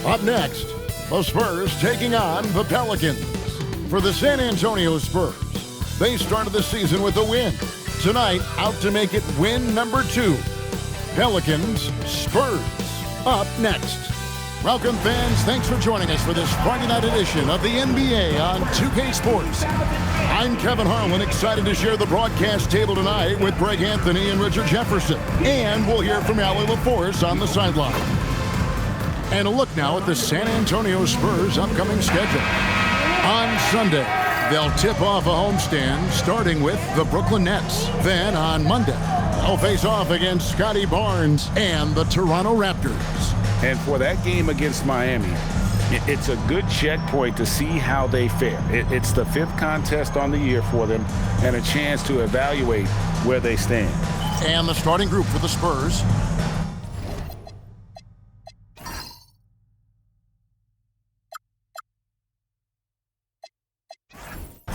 Up next, the Spurs taking on the Pelicans. For the San Antonio Spurs, they started the season with a win. Tonight, out to make it win number 2. Pelicans, Spurs, up next. Welcome, fans. Thanks for joining us for this Friday night edition of the NBA on 2K Sports. I'm Kevin Harlan, excited to share the broadcast table tonight with Greg Anthony and Richard Jefferson. And we'll hear from Allie LaForce on the sideline. And a look now at the San Antonio Spurs' upcoming schedule. On Sunday, they'll tip off a homestand starting with the Brooklyn Nets. Then on Monday, they'll face off against Scotty Barnes and the Toronto Raptors. And for that game against Miami, it's a good checkpoint to see how they fare. It's the 5th contest on the year for them and a chance to evaluate where they stand. And the starting group for the Spurs.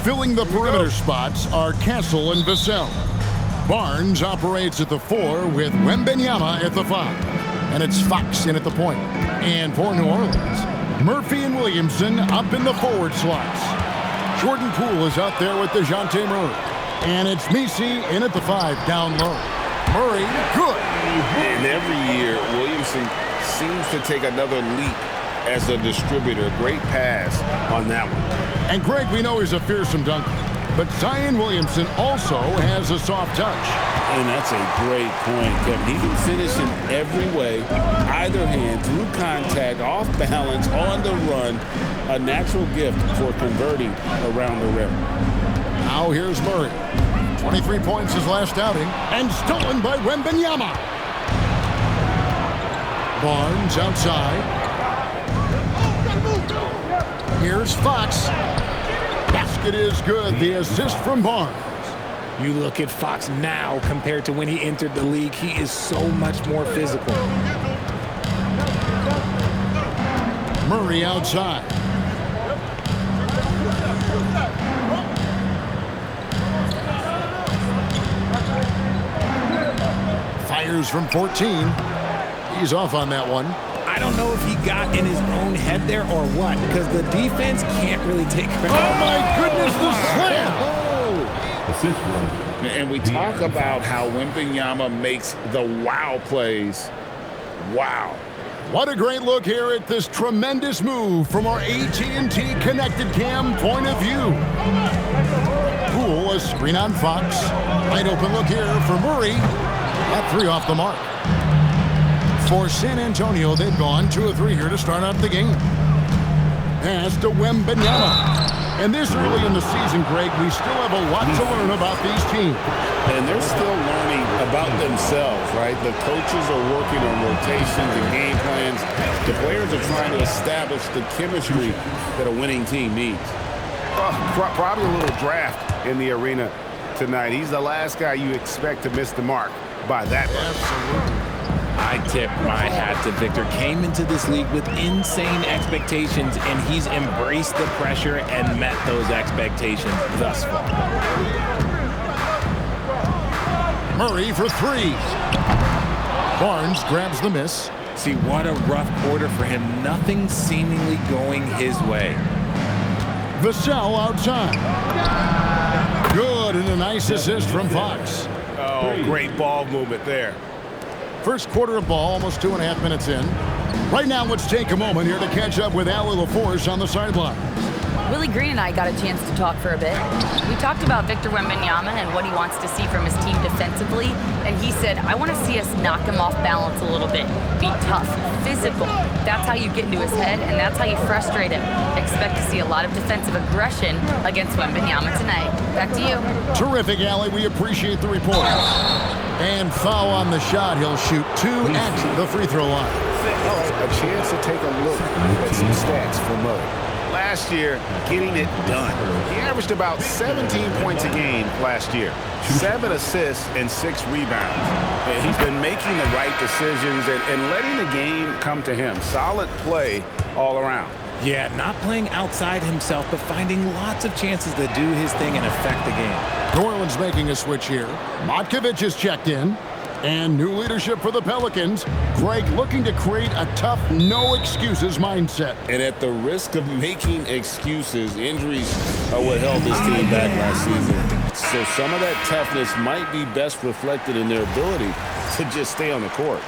Filling the perimeter spots are Castle and Vassell. Barnes operates at the 4 with Wembanyama at the 5. And it's Fox in at the point. And for New Orleans, Murphy and Williamson up in the forward slots. Jordan Poole is out there with DeJounte Murray. And it's Messi in at the 5 down low. Murray, good. And every year, Williamson seems to take another leap as a distributor. Great pass on that one. And Greg, we know he's a fearsome dunker. But Zion Williamson also has a soft touch. And that's a great point, Kevin. He can finish in every way, either hand, through contact, off balance, on the run. A natural gift for converting around the rim. Now here's Murray. 23 points his last outing, and stolen by Wembanyama. Barnes outside. Here's Fox. Basket is good. The assist from Barnes. You look at Fox now compared to when he entered the league, he is so much more physical. Murray outside. Fires from 14. He's off on that one. I don't know if he got in his own head there or what, because the defense can't really take credit. Oh my goodness, the slam! And we talk about how Wembanyama makes the wow plays. Wow. What a great look here at this tremendous move from our AT&T Connected Cam point of view. Poole, a screen on Fox. Wide open look here for Murray. That 3 off the mark. For San Antonio, they've gone 2 of 3 here to start out the game. Pass to Wembanyama. And this early in the season, Greg, we still have a lot to learn about these teams. And they're still learning about themselves, right? The coaches are working on rotations and game plans. The players are trying to establish the chemistry that a winning team needs. Probably a little draft in the arena tonight. He's the last guy you expect to miss the mark by that much. Absolutely. I tip my hat to Victor. Came into this league with insane expectations, and he's embraced the pressure and met those expectations thus far. Murray for 3. Barnes grabs the miss. See, what a rough quarter for him. Nothing seemingly going his way. Vassell outside. Good, and a nice assist from Fox. Oh, great ball movement there. First quarter of ball, almost 2.5 minutes in. Right now, let's take a moment here to catch up with Allie LaForce on the sideline. Willie Green and I got a chance to talk for a bit. We talked about Victor Wembanyama and what he wants to see from his team defensively, and he said, I want to see us knock him off balance a little bit. Be tough, physical. That's how you get into his head, and that's how you frustrate him. Expect to see a lot of defensive aggression against Wembanyama tonight. Back to you. Terrific, Allie. We appreciate the report. And foul on the shot. He'll shoot 2 at the free throw line. All right, a chance to take a look at some stats for Murray. Last year, getting it done. He averaged about 17 points a game last year, 7 assists and 6 rebounds. And he's been making the right decisions and letting the game come to him. Solid play all around. Yeah, not playing outside himself, but finding lots of chances to do his thing and affect the game. New Orleans making a switch here. Motkovich is checked in. And new leadership for the Pelicans. Greg looking to create a tough, no-excuses mindset. And at the risk of making excuses, injuries are what held this team back last season. So some of that toughness might be best reflected in their ability to just stay on the court.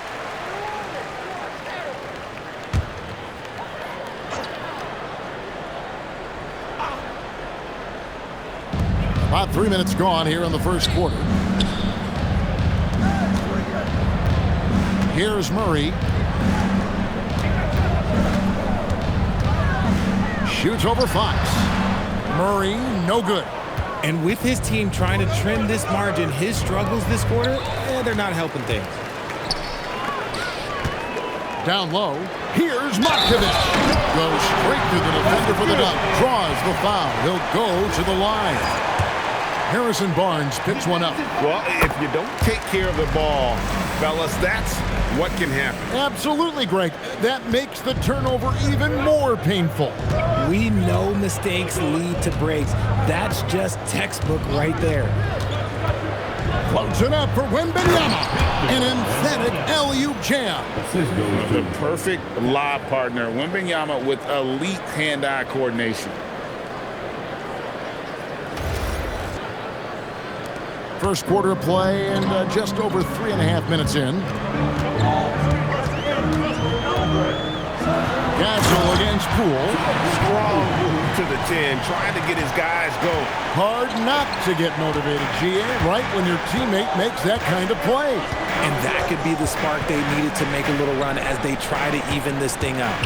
About 3 minutes gone here in the first quarter. Here's Murray. Shoots over Fox. Murray, no good. And with his team trying to trim this margin, his struggles this quarter, they're not helping things. Down low. Here's Markovic. Goes straight through the defender for the dunk. Draws the foul. He'll go to the line. Harrison Barnes picks one up. Well, if you don't take care of the ball, fellas, that's what can happen. Absolutely, Greg. That makes the turnover even more painful. We know mistakes lead to breaks. That's just textbook right there. Floats it up for Wembanyama. An emphatic alley-oop jam. The perfect lob partner. Wembanyama with elite hand-eye coordination. First quarter of play and just over 3.5 minutes in. Gasol against Poole. Strong move to the 10, trying to get his guys going. Hard not to get motivated, GA, right when your teammate makes that kind of play. And that could be the spark they needed to make a little run as they try to even this thing up.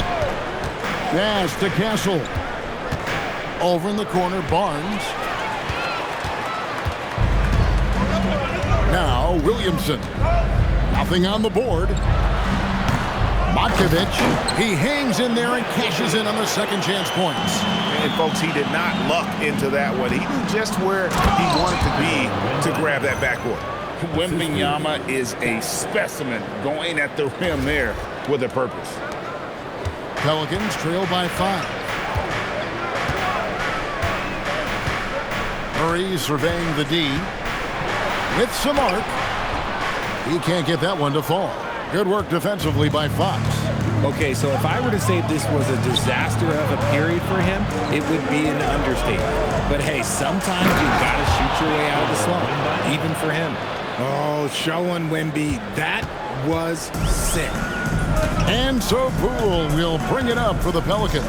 Pass to Gasol. Over in the corner, Barnes. Now Williamson. Nothing on the board. Markovic, he hangs in there and cashes in on the second chance points. And folks, he did not luck into that one. He knew just where he wanted to be to grab that backboard. Wembanyama is a specimen going at the rim there with a purpose. Pelicans trail by 5. Murray surveying the D. With some arc. He can't get that one to fall. Good work defensively by Fox. Okay, so if I were to say this was a disaster of a period for him, it would be an understatement. But hey, sometimes you've got to shoot your way out of the slump, even for him. Oh, showing Wemby. That was sick. And so Poole will bring it up for the Pelicans.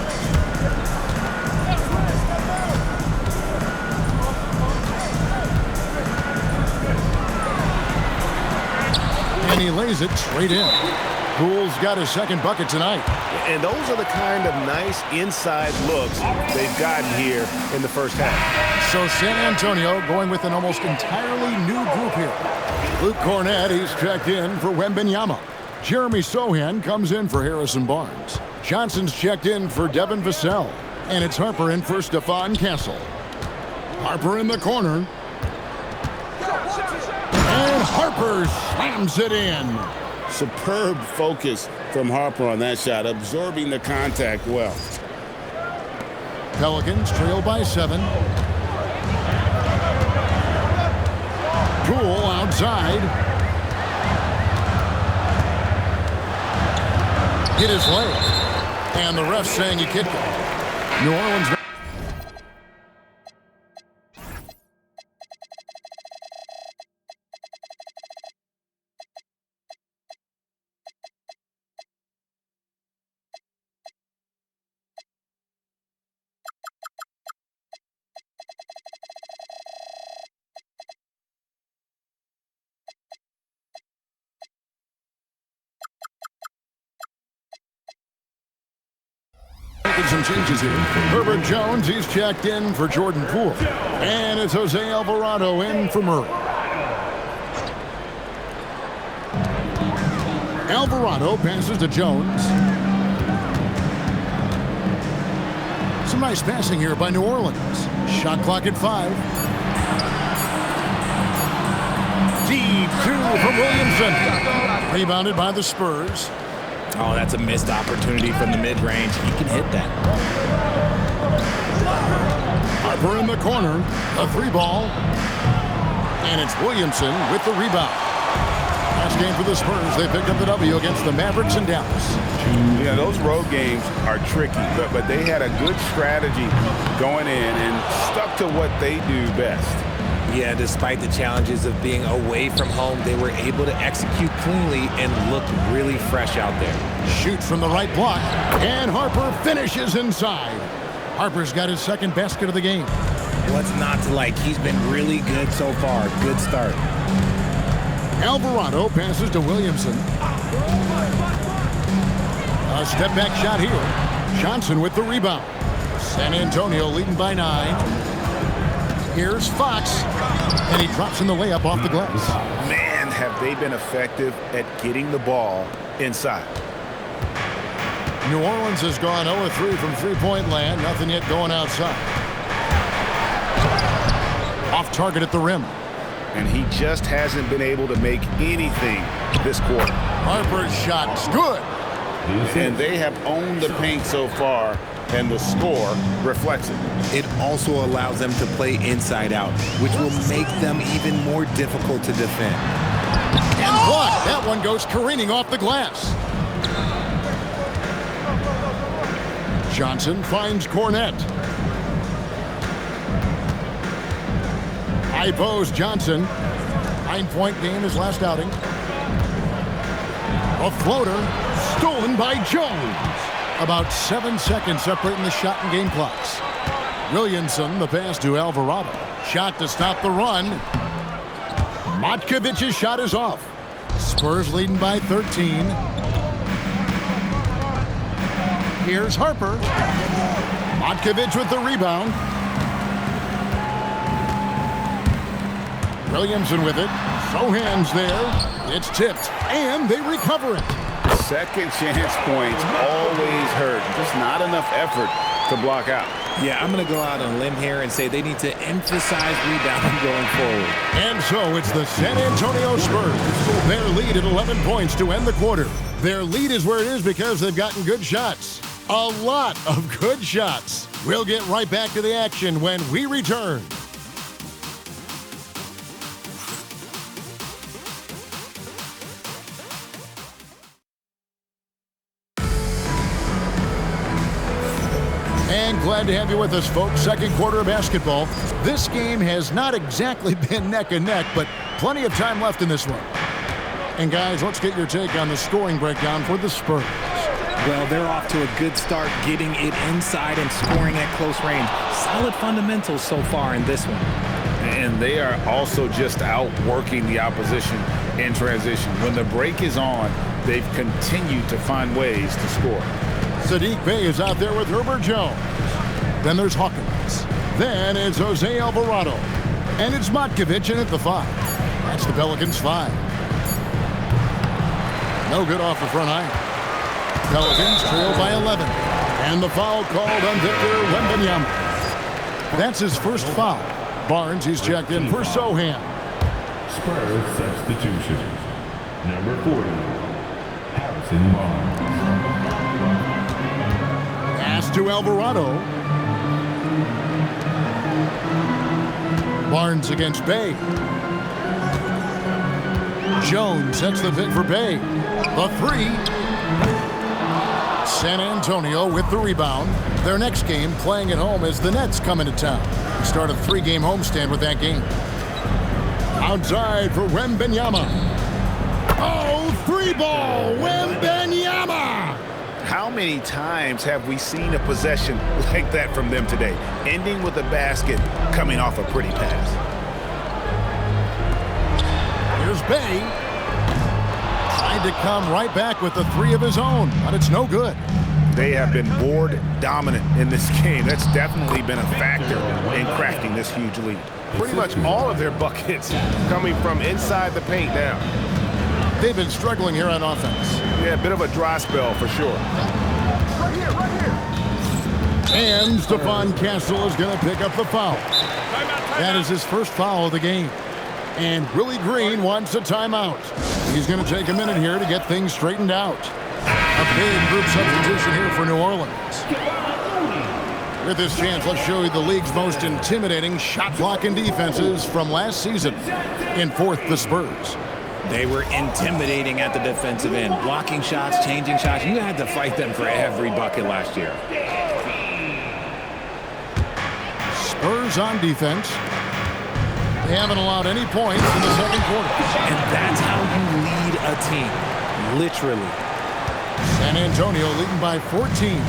And he lays it straight in. Poole's got his second bucket tonight. And those are the kind of nice inside looks they've gotten here in the first half. So San Antonio going with an almost entirely new group here. Luke Cornett, he's checked in for Wembanyama. Jeremy Sohan comes in for Harrison Barnes. Johnson's checked in for Devin Vassell. And it's Harper in for Stephon Castle. Harper in the corner. And Harper slams it in. Superb focus from Harper on that shot, absorbing the contact well. Pelicans trail by 7. Poole outside. Hit his leg. And the ref saying he kicked it. New Orleans. Some changes here. Herbert Jones, he's checked in for Jordan Poole. And it's Jose Alvarado in for Murray. Alvarado passes to Jones. Some nice passing here by New Orleans. Shot clock at 5. Deep 2 from Williamson. Rebounded by the Spurs. Oh, that's a missed opportunity from the mid-range. He can hit that. Harper in the corner. A 3 ball. And it's Williamson with the rebound. Last game for the Spurs, they picked up the W against the Mavericks in Dallas. Yeah, those road games are tricky, but they had a good strategy going in and stuck to what they do best. Yeah, despite the challenges of being away from home, they were able to execute cleanly and look really fresh out there. Shoots from the right block, and Harper finishes inside. Harper's got his second basket of the game. What's not to like? He's been really good so far. Good start. Alvarado passes to Williamson. A step-back shot here. Johnson with the rebound. San Antonio leading by 9. Here's Fox, and he drops in the layup off the glass. Man, have they been effective at getting the ball inside. New Orleans has gone 0-3 from three-point land. Nothing yet going outside. Off target at the rim. And he just hasn't been able to make anything this quarter. Harper's shot's good. And they have owned the paint so far, and the score reflects it. It also allows them to play inside out, which will make them even more difficult to defend. And blocked. That one goes careening off the glass. Johnson finds Cornette. High post Johnson. 9-point game his last outing. A floater stolen by Jones. About 7 seconds separating the shot and game clocks. Williamson, the pass to Alvarado. Shot to stop the run. Matkovic's shot is off. Spurs leading by 13. Here's Harper. Matkovic with the rebound. Williamson with it. Sohan's there. It's tipped, and they recover it. Second chance points always hurt. Just not enough effort to block out. Yeah, I'm going to go out on a limb here and say they need to emphasize rebounding going forward. And so it's the San Antonio Spurs. Their lead at 11 points to end the quarter. Their lead is where it is because they've gotten good shots. A lot of good shots. We'll get right back to the action when we return. And glad to have you with us, folks. Second quarter of basketball. This game has not exactly been neck and neck, but plenty of time left in this one. And guys, let's get your take on the scoring breakdown for the Spurs. Well, they're off to a good start getting it inside and scoring at close range. Solid fundamentals so far in this one. And they are also just outworking the opposition in transition. When the break is on, they've continued to find ways to score. Saddiq Bey is out there with Herbert Jones. Then there's Hawkins. Then it's Jose Alvarado. And it's Matkovic in at the 5. That's the Pelicans 5. No good off the front iron. Pelicans trail by 11. And the foul called on Victor Wembanyama. That's his first foul. Barnes, he's checked in for Sohan. Spurs substitutions. Number 40, Harrison Barnes. Pass to Alvarado. Barnes against Bey. Jones sets the pick for Bey. The 3. San Antonio with the rebound. Their next game playing at home as the Nets come into town. Start a 3-game homestand with that game. Outside for Wembanyama. Oh, 3-ball, Wembanyama! How many times have we seen a possession like that from them today? Ending with a basket, coming off a pretty pass. Here's Bey. Tried to come right back with the 3 of his own, but it's no good. They have been board dominant in this game. That's definitely been a factor in crafting this huge lead. Pretty much all of their buckets coming from inside the paint now. They've been struggling here on offense. Yeah, a bit of a dry spell for sure. Right here. And Stephon Castle is going to pick up the foul. That is his first foul of the game. And Willie Green wants a timeout. He's going to take a minute here to get things straightened out. A big group substitution here for New Orleans. With this chance, let's show you the league's most intimidating shot blocking defenses from last season. In fourth, the Spurs. They were intimidating at the defensive end, blocking shots, changing shots. You had to fight them for every bucket last year. Spurs on defense. They haven't allowed any points in the second quarter. And that's how you lead a team, literally. San Antonio leading by 14.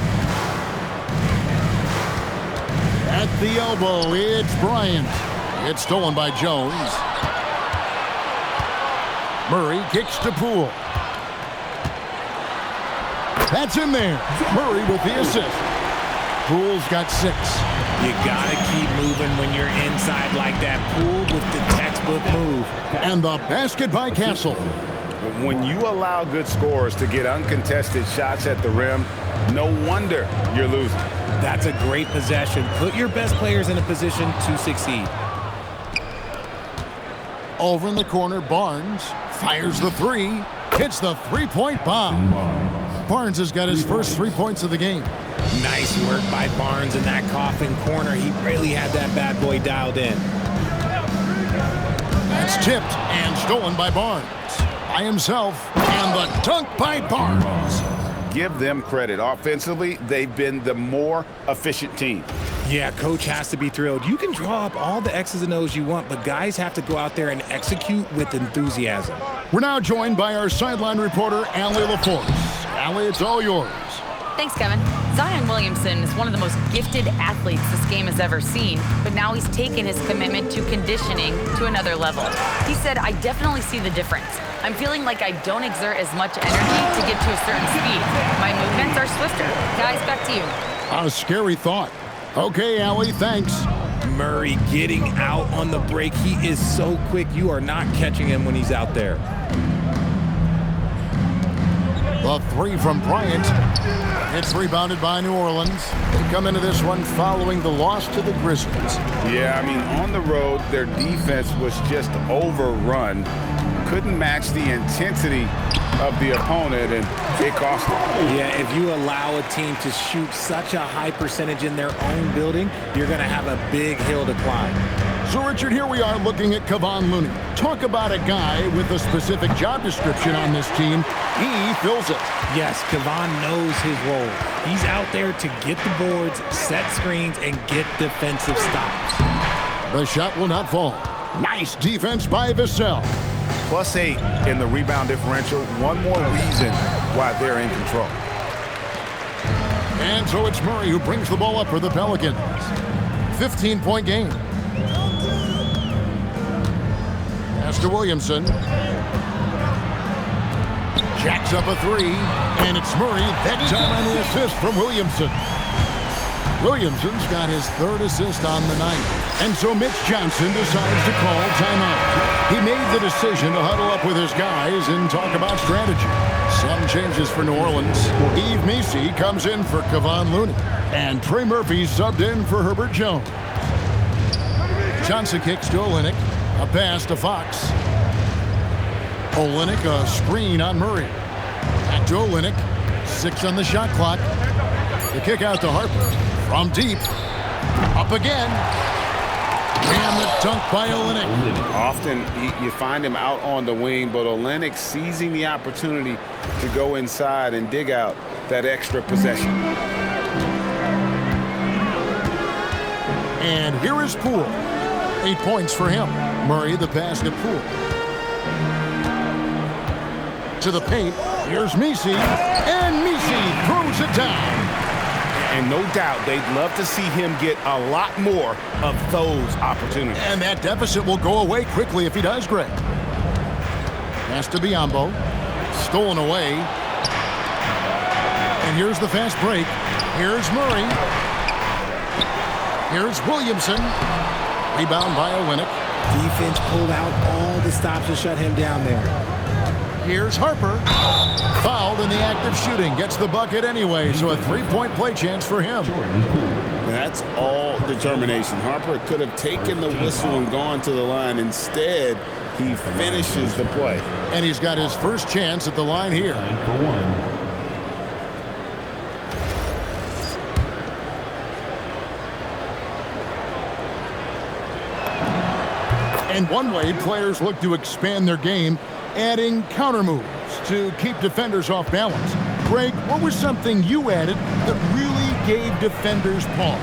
At the elbow, it's Bryant. It's stolen by Jones. Murray kicks to Poole. That's in there. Murray with the assist. Poole's got 6. You gotta keep moving when you're inside like that. Poole with the textbook move. And the basket by Castle. When you allow good scorers to get uncontested shots at the rim, no wonder you're losing. That's a great possession. Put your best players in a position to succeed. Over in the corner, Barnes fires the 3. Hits the three-point bomb. Barnes has got his first 3 points of the game. Nice work by Barnes in that coffin corner. He really had that bad boy dialed in. It's tipped and stolen by Barnes. By himself, and the dunk by Barnes. Give them credit. Offensively, they've been the more efficient team. Yeah, coach has to be thrilled. You can draw up all the X's and O's you want, but guys have to go out there and execute with enthusiasm. We're now joined by our sideline reporter, Allie LaForce. Allie, it's all yours. Thanks, Kevin. Zion Williamson is one of the most gifted athletes this game has ever seen, but now he's taken his commitment to conditioning to another level. He said, I definitely see the difference. I'm feeling like I don't exert as much energy to get to a certain speed. My movements are swifter. Guys, back to you. A scary thought. Okay, Allie, thanks. Murray getting out on the break. He is so quick. You are not catching him when he's out there. The 3 from Bryant. It's rebounded by New Orleans. They come into this one following the loss to the Grizzlies. Yeah, I mean, on the road, their defense was just overrun. Couldn't match the intensity of the opponent, and it cost them. Yeah, if you allow a team to shoot such a high percentage in their own building, you're going to have a big hill to climb. So, Richard, here we are looking at Kevon Looney. Talk about a guy with a specific job description on this team. He fills it. Yes, Kevon knows his role. He's out there to get the boards, set screens, and get defensive stops. The shot will not fall. Nice defense by Vassell. +8 in the rebound differential. One more reason why they're in control. And so it's Murray who brings the ball up for the Pelicans. 15-point game. Pass to Williamson. Jacks up a 3, and it's Murray. That time on the assist from Williamson. Williamson's got his 3rd assist on the night. And so Mitch Johnson decides to call timeout. He made the decision to huddle up with his guys and talk about strategy. Some changes for New Orleans. Yves Missi comes in for Kevon Looney. And Trey Murphy subbed in for Herbert Jones. Johnson kicks to Olynyk. A pass to Fox. Olynyk, a screen on Murray. Back to Olynyk. 6 on the shot clock. The kick out to Harper. From deep. Up again. And the dunk by Olynyk. Often you find him out on the wing, but Olynyk seizing the opportunity to go inside and dig out that extra possession. And here is Poole. 8 points for him. Murray, the pass to Poole. To the paint. Here's Missi. And Missi throws it down. And no doubt they'd love to see him get a lot more of those opportunities. And that deficit will go away quickly if he does, Greg. Pass to Biyombo. Stolen away. And here's the fast break. Here's Murray. Here's Williamson. Rebound by Olynyk. Defense pulled out all the stops to shut him down there. Here's Harper. Fouled in the act of shooting. Gets the bucket anyway, so a 3-point play chance for him. That's all determination. Harper could have taken the whistle and gone to the line. Instead, he finishes the play. And he's got his first chance at the line here. And one way players look to expand their game, adding counter moves to keep defenders off balance. Greg, what was something you added that really gave defenders pause?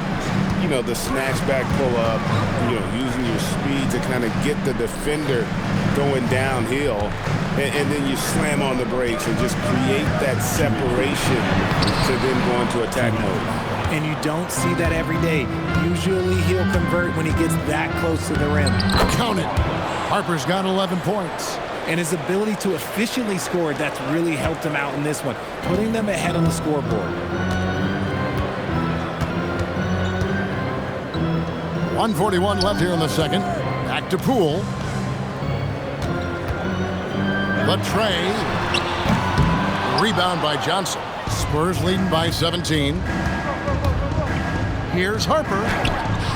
You know, the snatch back pull-up, using your speed to kind of get the defender going downhill, and then you slam on the brakes and just create that separation to then go into attack mode. And you don't see that every day. Usually he'll convert when he gets that close to the rim. Count it. Harper's got 11 points. And his ability to efficiently score, that's really helped him out in this one, putting them ahead on the scoreboard. 1:41 left here in the second. Back to Poole. The tray. Rebound by Johnson. Spurs leading by 17. Here's Harper.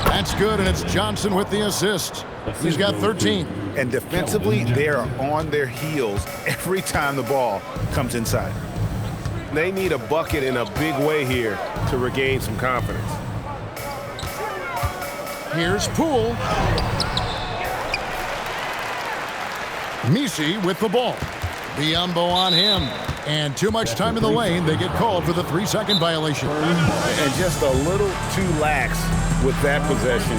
That's good, and it's Johnson with the assist. He's got 13. And defensively, they are on their heels every time the ball comes inside. They need a bucket in a big way here to regain some confidence. Here's Poole. Misi with the ball. Biombo on him. And too much time in the lane. They get called for the 3-second violation. And just a little too lax with that possession,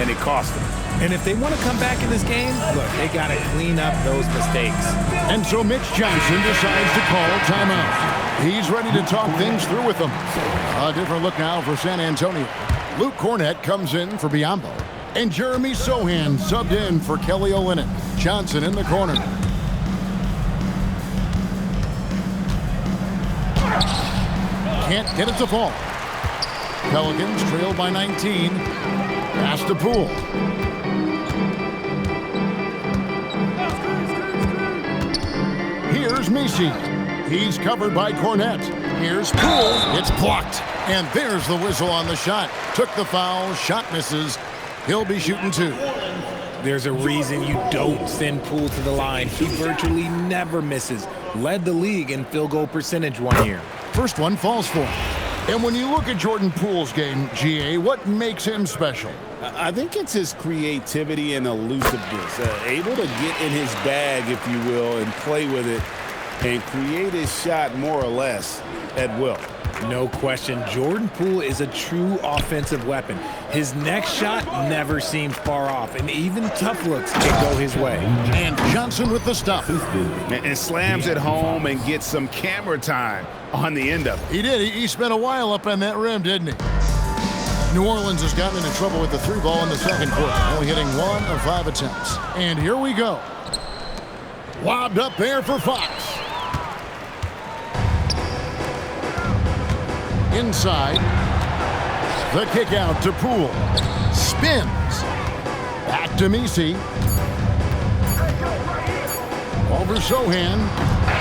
and it cost them. And if they want to come back in this game, look, they got to clean up those mistakes. And so Mitch Johnson decides to call timeout. He's ready to talk things through with them. A different look now for San Antonio. Luke Cornett comes in for Biombo. And Jeremy Sohan subbed in for Kelly Olynyk. Johnson in the corner. Can't get it to fall. Pelicans trail by 19. Pass to Poole. Here's Misi. He's covered by Cornett. Here's Poole. It's blocked. And there's the whistle on the shot. Took the foul. Shot misses. He'll be shooting 2. There's a reason you don't send Poole to the line. He virtually never misses. Led the league in field goal percentage one year. First one falls for him. And when you look at Jordan Poole's game, GA, what makes him special? I think it's his creativity and elusiveness. Able to get in his bag, if you will, and play with it and create his shot more or less at will. No question, Jordan Poole is a true offensive weapon. His next shot never seems far off, and even tough looks can go his way. And Johnson with the stop. And slams it home and gets some camera time on the end of it. He did. He spent a while up on that rim, didn't he? New Orleans has gotten into trouble with the 3 ball in the second quarter, only hitting 1 of 5 attempts. And here we go. Lobbed up there for Fox. Inside. The kick out to Poole. Spins. Back to Misi. Over Sohan.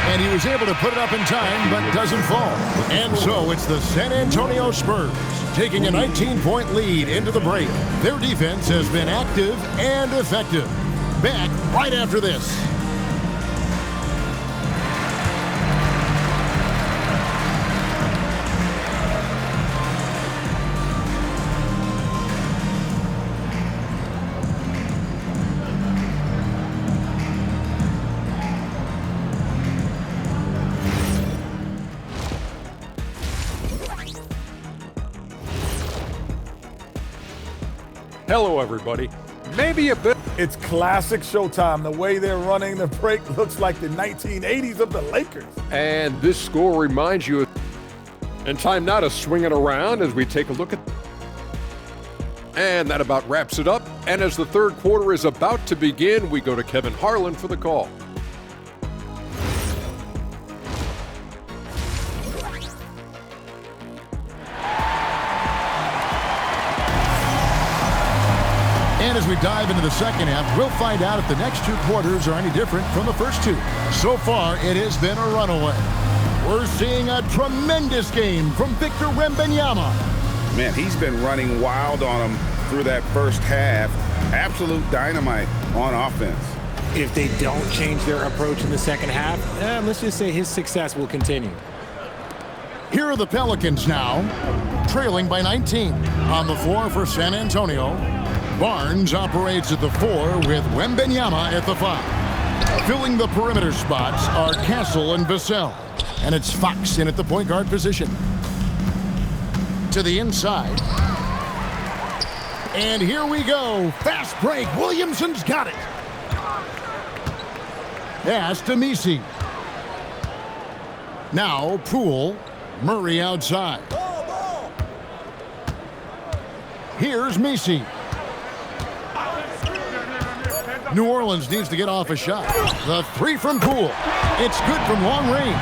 And he was able to put it up in time, but doesn't fall. And so it's the San Antonio Spurs taking a 19-point lead into the break. Their defense has been active and effective. Back right after this. Hello, everybody. Maybe a bit. It's classic Showtime. The way they're running the break looks like the 1980s of the Lakers. And this score reminds you. And time now to swing it around as we take a look at. And that about wraps it up. And as the third quarter is about to begin, we go to Kevin Harlan for the call. And as we dive into the second half, we'll find out if the next 2 quarters are any different from the first 2. So far, it has been a runaway. We're seeing a tremendous game from Victor Wembanyama. Man, he's been running wild on him through that first half. Absolute dynamite on offense. If they don't change their approach in the second half, let's just say his success will continue. Here are the Pelicans now, trailing by 19. On the floor for San Antonio, Barnes operates at the 4 with Wembanyama at the 5. Filling the perimeter spots are Castle and Vassell. And it's Fox in at the point guard position. To the inside. And here we go. Fast break. Williamson's got it. Pass to Messi. Now Poole. Murray outside. Here's Messi. New Orleans needs to get off a shot. The 3 from Poole. It's good from long range.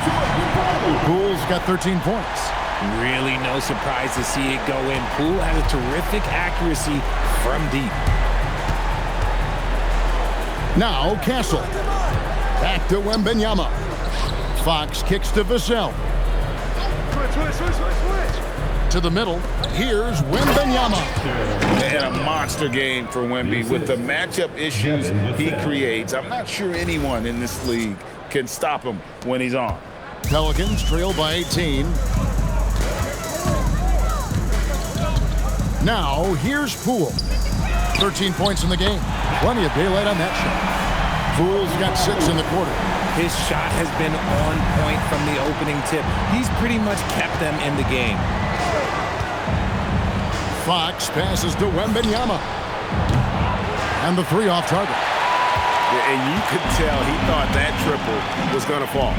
Poole's got 13 points. Really no surprise to see it go in. Poole has a terrific accuracy from deep. Now Castle. Back to Wembanyama. Fox kicks to Vassell. To the middle. Here's Wembanyama. And a monster game for Wemby with the matchup issues he creates. I'm not sure anyone in this league can stop him when he's on. Pelicans trail by 18. Now here's Poole. 13 points in the game. Plenty of daylight on that shot. Poole's got 6 in the quarter. His shot has been on point from the opening tip. He's pretty much kept them in the game. Fox passes to Wembanyama. And the 3 off target. And you could tell he thought that triple was going to fall.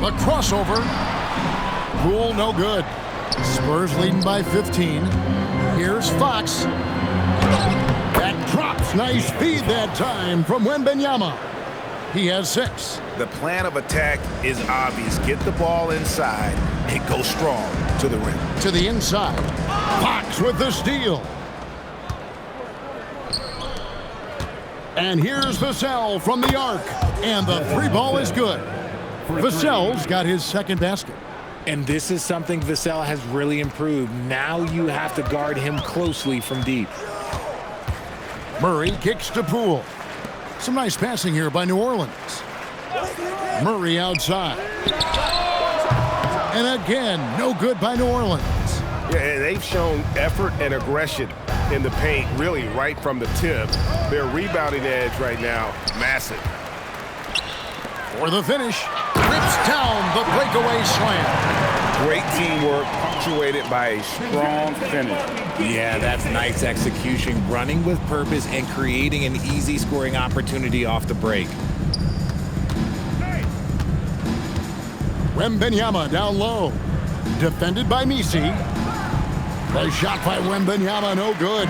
The crossover. Poole no good. Spurs leading by 15. Here's Fox. That drops. Nice feed that time from Wembanyama. He has 6. The plan of attack is obvious. Get the ball inside and go strong to the rim. To the inside. Fox with the steal. And here's Vassell from the arc. And the 3 ball is good. Vassell's got his 2nd basket. And this is something Vassell has really improved. Now you have to guard him closely from deep. Murray kicks to Poole. Some nice passing here by New Orleans. Murray outside. And again, no good by New Orleans. Yeah, and they've shown effort and aggression in the paint, really right from the tip. Their rebounding edge right now, massive. For the finish, rips down the breakaway slam. Great teamwork, punctuated by a strong finish. Yeah, that's nice execution, running with purpose and creating an easy scoring opportunity off the break. Wembanyama down low. Defended by Messi. The shot by Wembanyama, no good.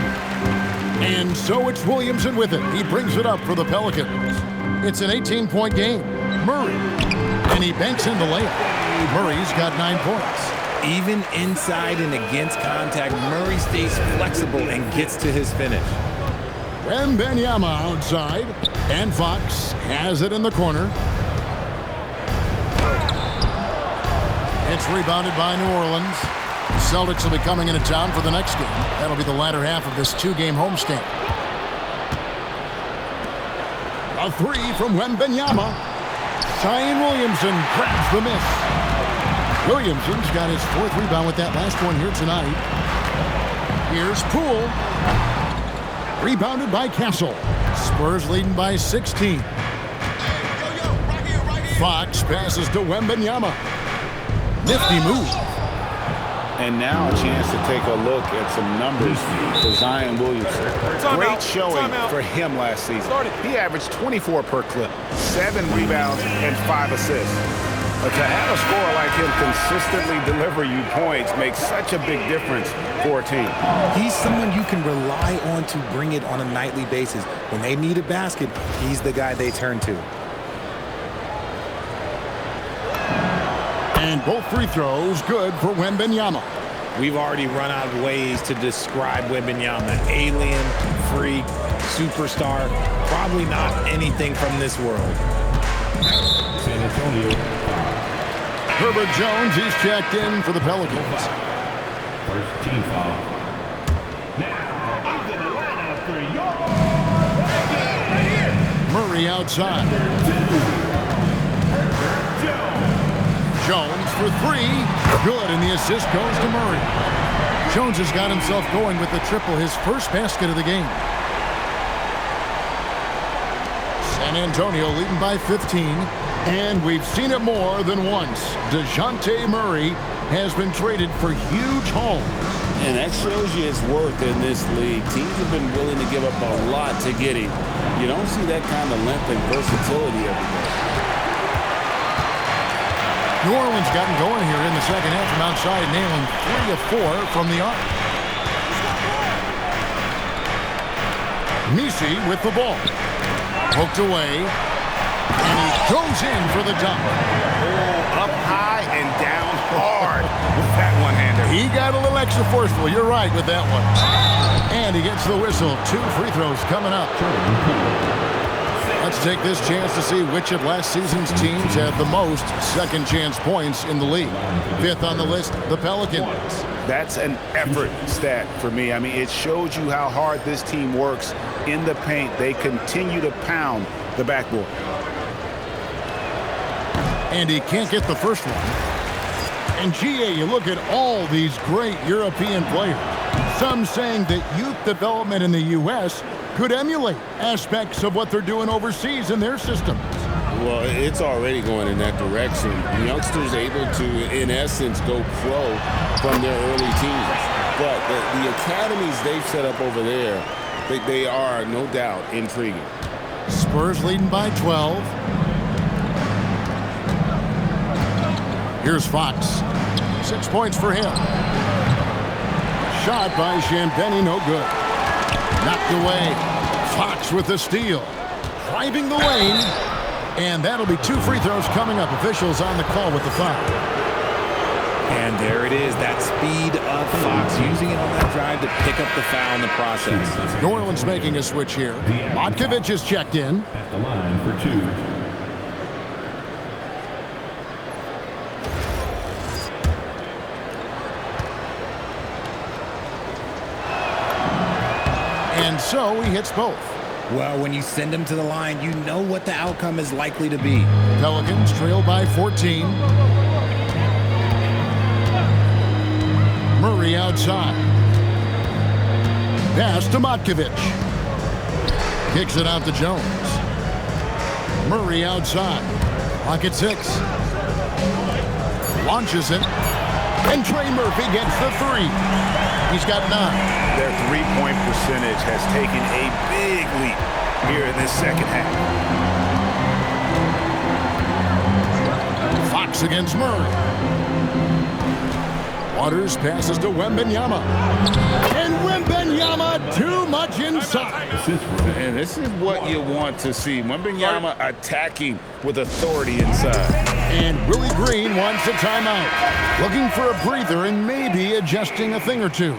And so it's Williamson with it. He brings it up for the Pelicans. It's an 18-point game. Murray. And he banks in the layup. Murray's got 9 points. Even inside and against contact, Murray stays flexible and gets to his finish. Wembanyama outside. And Fox has it in the corner. It's rebounded by New Orleans. Celtics will be coming into town for the next game. That'll be the latter half of this 2-game homestand. A 3 from Wembanyama. Zion Williamson grabs the miss. Williamson's got his 4th rebound with that last one here tonight. Here's Poole. Rebounded by Castle. Spurs leading by 16. Fox passes to Wembanyama. Nifty move. And now a chance to take a look at some numbers for Zion Williamson. Great showing for him last season. He averaged 24 per clip, 7 rebounds, and 5 assists. But to have a scorer like him consistently deliver you points makes such a big difference for a team. He's someone you can rely on to bring it on a nightly basis. When they need a basket, he's the guy they turn to. And both free throws good for Wembanyama. We've already run out of ways to describe Wembanyama. Alien, freak, superstar, probably not anything from this world. San Antonio. Herbert Jones, he's checked in for the Pelicans. First team foul. Now, into the lineup for your Murray outside. Jones for 3. Good, and the assist goes to Murray. Jones has got himself going with the triple, his first basket of the game. San Antonio leading by 15, and we've seen it more than once. DeJounte Murray has been traded for huge hauls. And that shows you his worth in this league. Teams have been willing to give up a lot to get him. You don't see that kind of length and versatility every day. New Orleans gotten going here in the second half from outside, nailing 3 of 4 from the arc. Messi with the ball. Poked away, and he goes in for the dunk. Oh, up high and down hard with that one-hander. He got a little extra forceful. You're right with that one. And he gets the whistle. 2 free throws coming up. Let's take this chance to see which of last season's teams had the most second chance points in the league. 5th on the list, the Pelicans. That's an effort stat for me. I mean, it shows you how hard this team works in the paint. They continue to pound the backboard. And he can't get the first one. And GA, you look at all these great European players. Some saying that youth development in the U.S. could emulate aspects of what they're doing overseas in their systems. Well, it's already going in that direction. Youngsters able to, in essence, go pro from their early teens. But the academies they've set up over there, they are, no doubt, intriguing. Spurs leading by 12. Here's Fox. 6 points for him. Shot by Champagny, no good. Knocked away. Fox with the steal. Driving the lane. And that'll be 2 free throws coming up. Officials on the call with the foul. And there it is, that speed of Fox, using it on that drive to pick up the foul in the process. New Orleans making a switch here. Matkovic is checked in. At the line for 2. And so he hits both. Well, when you send him to the line, you know what the outcome is likely to be. Pelicans trail by 14. Murray outside. Pass to Matkovic. Kicks it out to Jones. Murray outside. Pocket 6. Launches it. And Trey Murphy gets the 3. He's got 9. Their three-point percentage has taken a big leap here in this second half. Fox against Murray. Waters passes to Wembanyama. And Wembanyama too much inside. And this is what you want to see. Wembanyama attacking with authority inside. And Willie Green wants a timeout. Looking for a breather and maybe adjusting a thing or two.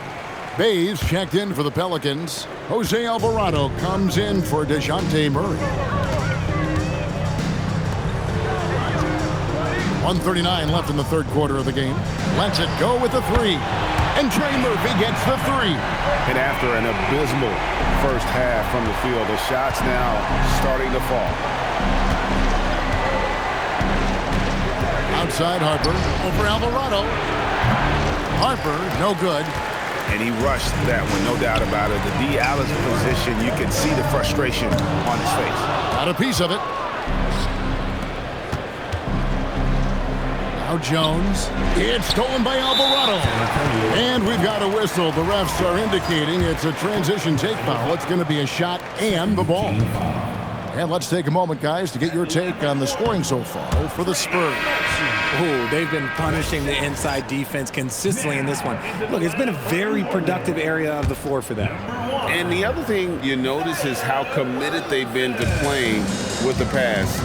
Bays checked in for the Pelicans. Jose Alvarado comes in for DeJounte Murray. 1:39 left in the third quarter of the game. Lets it go with the 3. And Trey Murphy gets the 3. And after an abysmal first half from the field, the shots now starting to fall. Outside Harper over Alvarado. Harper, no good. And he rushed that one, no doubt about it. The D. Allen's position, you can see the frustration on his face. Got a piece of it. Now Jones. It's stolen by Alvarado. And we've got a whistle. The refs are indicating it's a transition take foul. It's going to be a shot and the ball. And let's take a moment, guys, to get your take on the scoring so far for the Spurs. Oh, they've been punishing the inside defense consistently in this one. Look, it's been a very productive area of the floor for them. And the other thing you notice is how committed they've been to playing with the pass,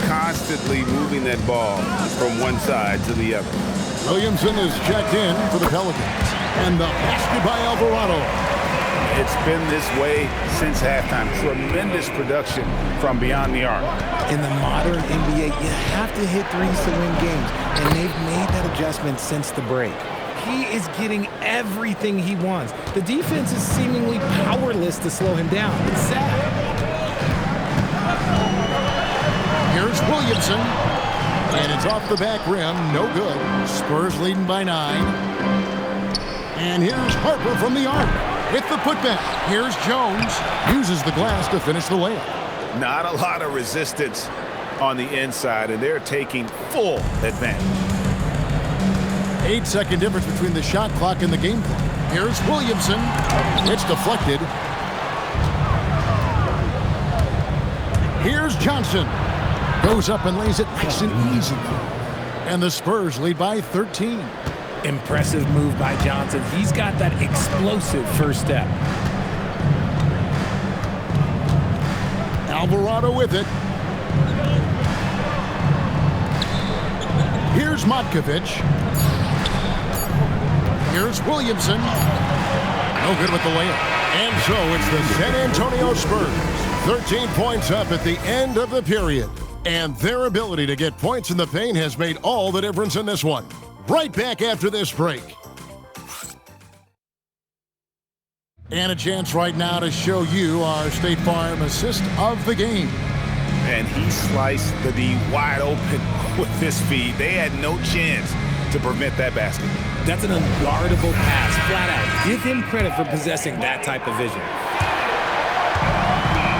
constantly moving that ball from one side to the other. Williamson is checked in for the Pelicans. And the basket by Alvarado. It's been this way since halftime. Tremendous production from beyond the arc. In the modern NBA, you have to hit threes to win games, and they've made that adjustment since the break. He is getting everything he wants. The defense is seemingly powerless to slow him down. It's sad. Here's Williamson, and it's off the back rim, no good. Spurs leading by 9. And here's Harper from the arc with the putback. Here's Jones. Uses the glass to finish the layup. Not a lot of resistance on the inside, and they're taking full advantage. 8-second difference between the shot clock and the game clock. Here's Williamson. It's deflected. Here's Johnson. Goes up and lays it nice and easy. And the Spurs lead by 13. Impressive move by Johnson. He's got that explosive first step. Alvarado with it. Here's Matkovic. Here's Williamson. No good with the layup. And so it's the San Antonio Spurs. 13 points up at the end of the period. And their ability to get points in the paint has made all the difference in this one. Right back after this break. And a chance right now to show you our State Farm assist of the game. And he sliced the D wide open with his feet. They had no chance to prevent that basket. That's an unguardable pass, flat out. Give him credit for possessing that type of vision.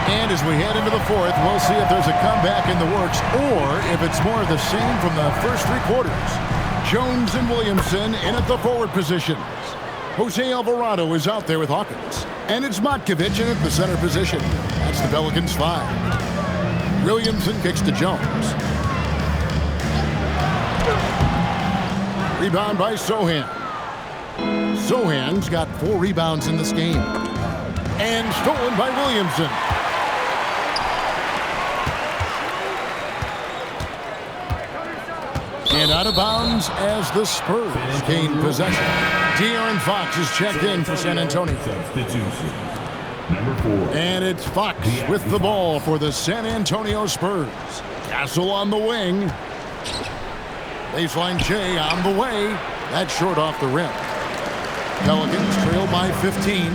And as we head into the fourth, we'll see if there's a comeback in the works or if it's more of the same from the first three quarters. Jones and Williamson in at the forward positions. Jose Alvarado is out there with Hawkins. And it's Matkovic in at the center position. That's the Pelicans 5. Williamson kicks to Jones. Rebound by Sohan. Sohan's got 4 rebounds in this game. And stolen by Williamson. And out of bounds as the Spurs gain possession. De'Aaron Fox is checked in for San Antonio. Substitution. Number 4. And it's Fox with the ball for the San Antonio Spurs. Castle on the wing. Baseline J on the way. That's short off the rim. Pelicans trail by 15.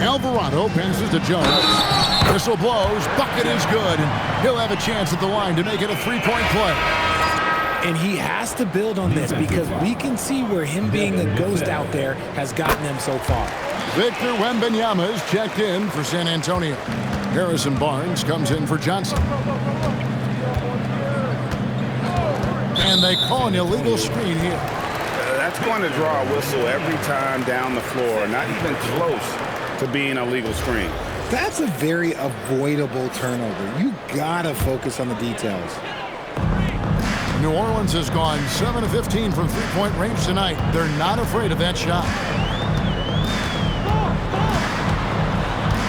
Alvarado passes to Jones. Whistle blows. Bucket is good. And he'll have a chance at the line to make it a 3-point play. And he has to build on this because we can see where him being a ghost out there has gotten them so far. Victor Wembanyama is checked in for San Antonio. Harrison Barnes comes in for Johnson. And they call an illegal screen here. That's going to draw a whistle every time down the floor. Not even close to being a legal screen. That's a very avoidable turnover. You gotta focus on the details. New Orleans has gone 7 of 15 from three-point range tonight. They're not afraid of that shot.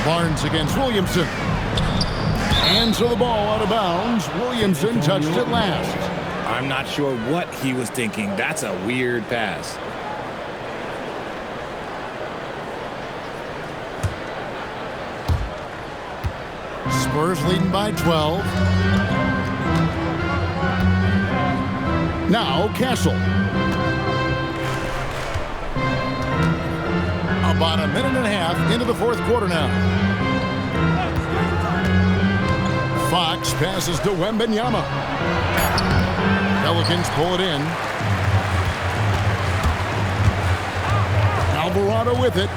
Barnes against Williamson. And so the ball out of bounds. Williamson touched it last. I'm not sure what he was thinking. That's a weird pass. Spurs leading by 12. Now Castle. About a minute and a half into the fourth quarter now. Fox passes to Wembanyama. Pelicans pull it in. Alvarado with it.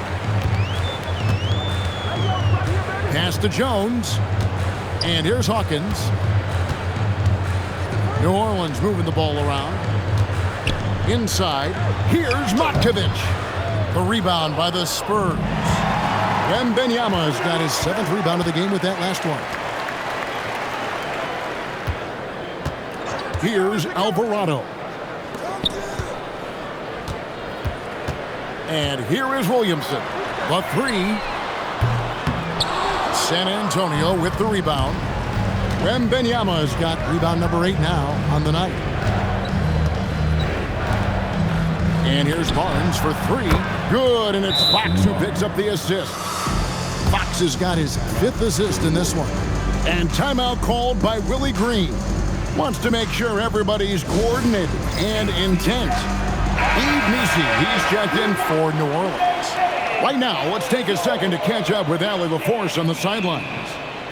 Pass to Jones. And here's Hawkins. New Orleans moving the ball around. Inside. Here's Matkovic. The rebound by the Spurs. Wembanyama has got his 7th rebound of the game with that last one. Here's Alvarado. And here is Williamson. The 3. San Antonio with the rebound. Wembanyama has got rebound number 8 now on the night. And here's Barnes for 3. Good, and it's Fox who picks up the assist. Fox has got his 5th assist in this one. And timeout called by Willie Green. Wants to make sure everybody's coordinated and intent. Eve Nisi, he's checked in for New Orleans. Right now, let's take a second to catch up with Allie LaForce on the sidelines.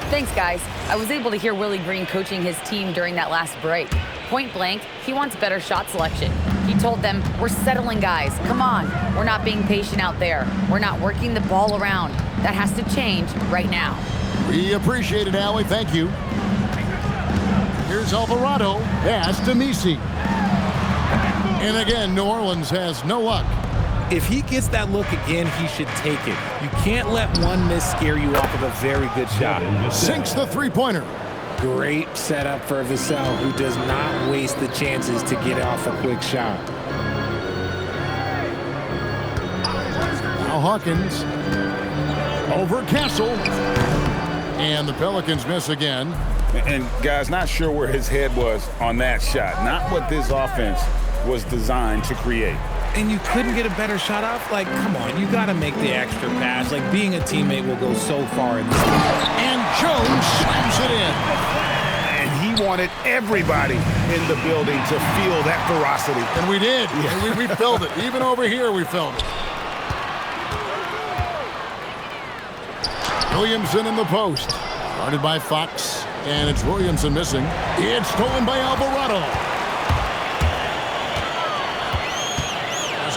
Thanks, guys. I was able to hear Willie Green coaching his team during that last break. Point blank, he wants better shot selection. He He told them, we're settling, guys. Come on. We're not being patient out there. We're not working the ball around. That has to change right now. We appreciate it, Allie. Thank you. Here's Alvarado. Pass to Messi. And again, New Orleans has no luck. If he gets that look again, he should take it. You can't let one miss scare you off of a very good shot. Sinks the three-pointer. Great setup for Vassell, who does not waste the chances to get off a quick shot. Now Hawkins over Castle. And the Pelicans miss again. And guys, not sure where his head was on that shot. Not what this offense was designed to create. And you couldn't get a better shot off? Like, come on, you got to make the extra pass. Like, being a teammate will go so far in this game. And Jones slams it in. And he wanted everybody in the building to feel that ferocity. And we did. Yeah. We felt it. Even over here, we felt it. Williamson in the post. Guarded by Fox. And it's Williamson missing. It's stolen by Alvarado.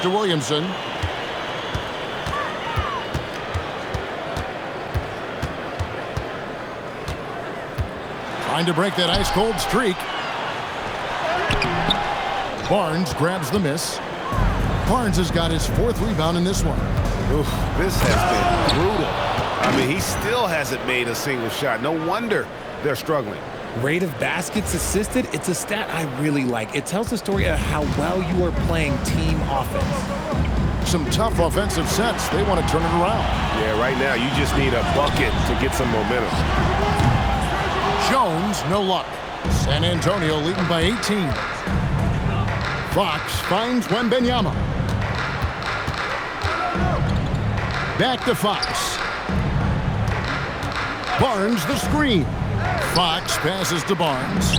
To Williamson. Trying to break that ice-cold streak. Barnes grabs the miss. Barnes has got his fourth rebound in this one. Oof, this has been brutal. I mean, he still hasn't made a single shot. No wonder they're struggling. Rate of baskets assisted, it's a stat I really like. It tells the story of how well you are playing team offense. Some tough offensive sets. They want to turn it around. Yeah, right now you just need a bucket to get some momentum. Jones, no luck. San Antonio leading by 18. Fox finds Wembanyama. Back to Fox. Barnes the screen. Fox passes to Barnes.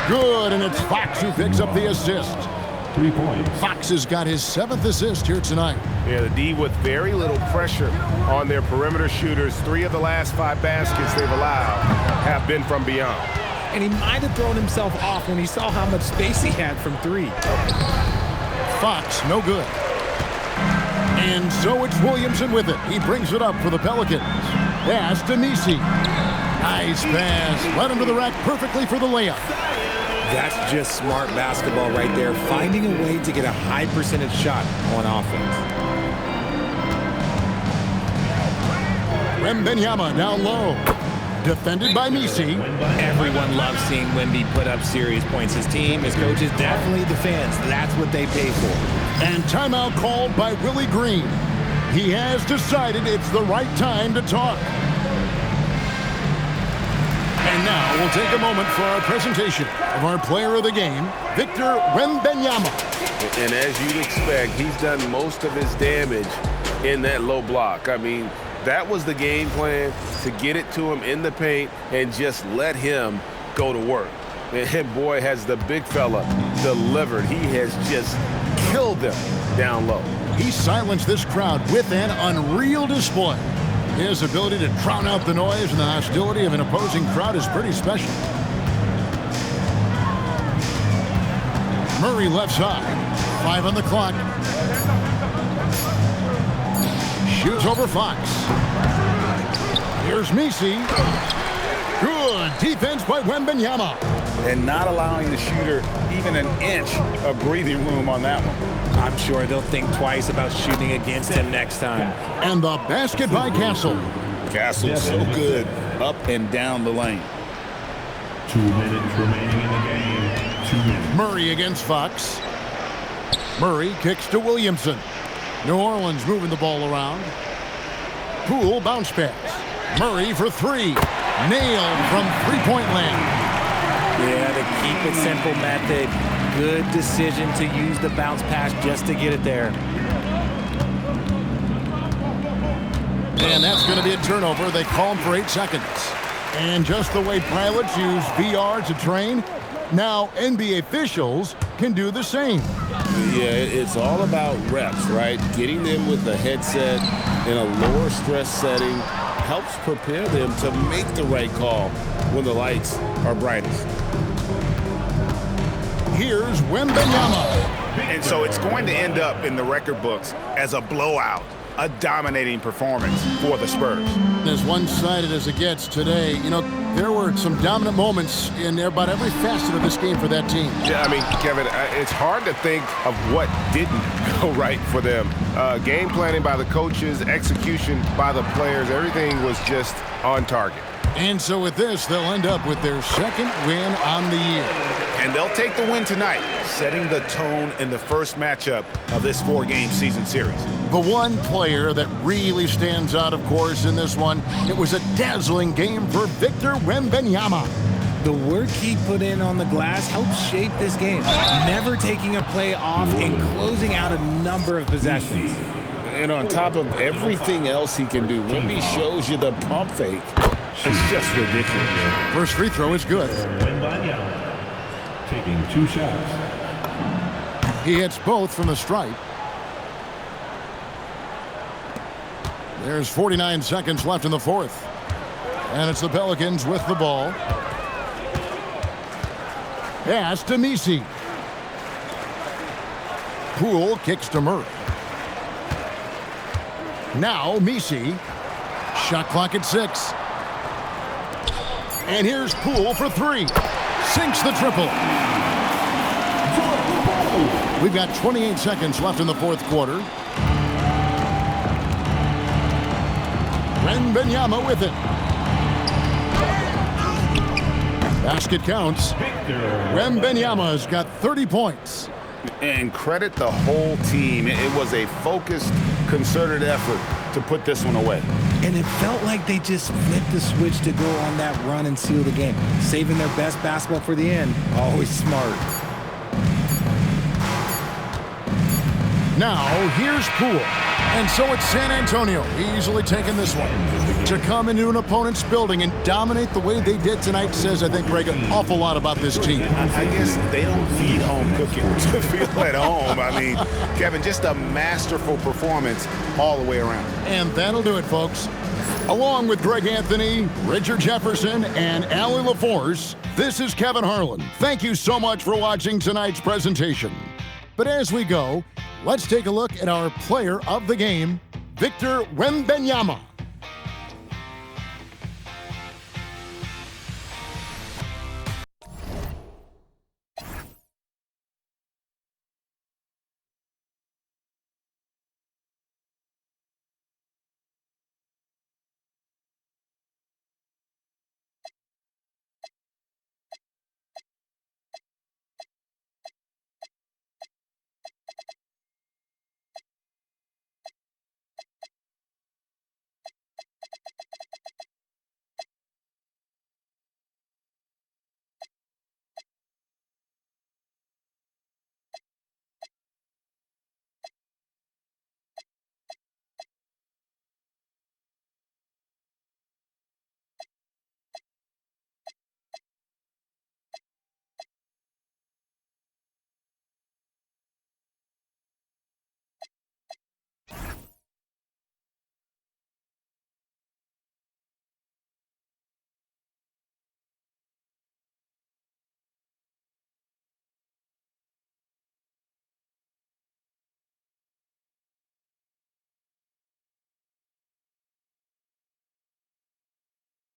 Good, and it's Fox who picks up the assist. 3 points. Fox has got his 7th assist here tonight. Yeah, the D with very little pressure on their perimeter shooters. 3 of the last 5 baskets they've allowed have been from beyond. And he might have thrown himself off when he saw how much space he had from 3. Fox, no good. And so it's Williamson with it. He brings it up for the Pelicans. Pass to Messi. Nice pass. Led him to the rack perfectly for the layup. That's just smart basketball right there. Finding a way to get a high percentage shot on offense. Wembanyama down low. Defended by Messi. Everyone loves seeing Wemby put up serious points. His team, his coaches, definitely the fans. That's what they pay for. And timeout called by Willie Green. He has decided it's the right time to talk. And now we'll take a moment for our presentation of our player of the game, Victor Wembanyama. And as you'd expect, he's done most of his damage in that low block. I mean, that was the game plan, to get it to him in the paint and just let him go to work. And boy, has the big fella delivered. He has just killed them down low. He silenced this crowd with an unreal display. His ability to drown out the noise and the hostility of an opposing crowd is pretty special. Murray left side. 5 on the clock. Shoots over Fox. Here's Messi. Good defense by Wembanyama. And not allowing the shooter even an inch of breathing room on that one. I'm sure they'll think twice about shooting against him next time. And the basket by Castle. Castle's so good up and down the lane. 2 minutes remaining in the game. 2 minutes. Murray against Fox. Murray kicks to Williamson. New Orleans moving the ball around. Poole bounce pass. Murray for 3. Nailed from three-point land. Yeah, the keep it simple method. Good decision to use the bounce pass just to get it there. And that's going to be a turnover. They call him for 8 seconds. And just the way pilots use VR to train, now NBA officials can do the same. Yeah, it's all about reps, right? Getting them with the headset in a lower stress setting helps prepare them to make the right call when the lights are brightest. Here's Wembanyama. And so it's going to end up in the record books as a blowout, a dominating performance for the Spurs. As one-sided as it gets today, you know, there were some dominant moments in about every facet of this game for that team. Yeah, I mean, Kevin, it's hard to think of what didn't go right for them. Game planning by the coaches, execution by the players, everything was just on target. And so with this, they'll end up with their second win on the year. And they'll take the win tonight, setting the tone in the first matchup of this 4-game season series. The one player that really stands out, of course, in this one, it was a dazzling game for Victor Wembanyama. The work he put in on the glass helped shape this game, never taking a play off and closing out a number of possessions. And on top of everything else he can do, when he shows you the pump fake, it's just ridiculous. First free throw is good. Wembanyama taking 2 shots. He hits both from the stripe. There's 49 seconds left in the fourth. And it's the Pelicans with the ball. Pass to Misi. Poole kicks to Murray. Now Misi. Shot clock at 6. And here's Poole for 3. Sinks the triple. We've got 28 seconds left in the fourth quarter. Wembanyama with it. Basket counts. Wembanyama's got 30 points. And credit the whole team. It was a focused, concerted effort to put this one away. And it felt like they just flipped the switch to go on that run and seal the game. Saving their best basketball for the end. Always smart. Now, here's Poole. And so it's San Antonio, easily taking this one. To come into an opponent's building and dominate the way they did tonight says, I think, Greg, an awful lot about this team. I guess they don't need home cooking to feel at home. I mean, Kevin, just a masterful performance all the way around. And that'll do it, folks. Along with Greg Anthony, Richard Jefferson, and Allie LaForce, this is Kevin Harlan. Thank you so much for watching tonight's presentation. But as we go, let's take a look at our player of the game, Victor Wembanyama.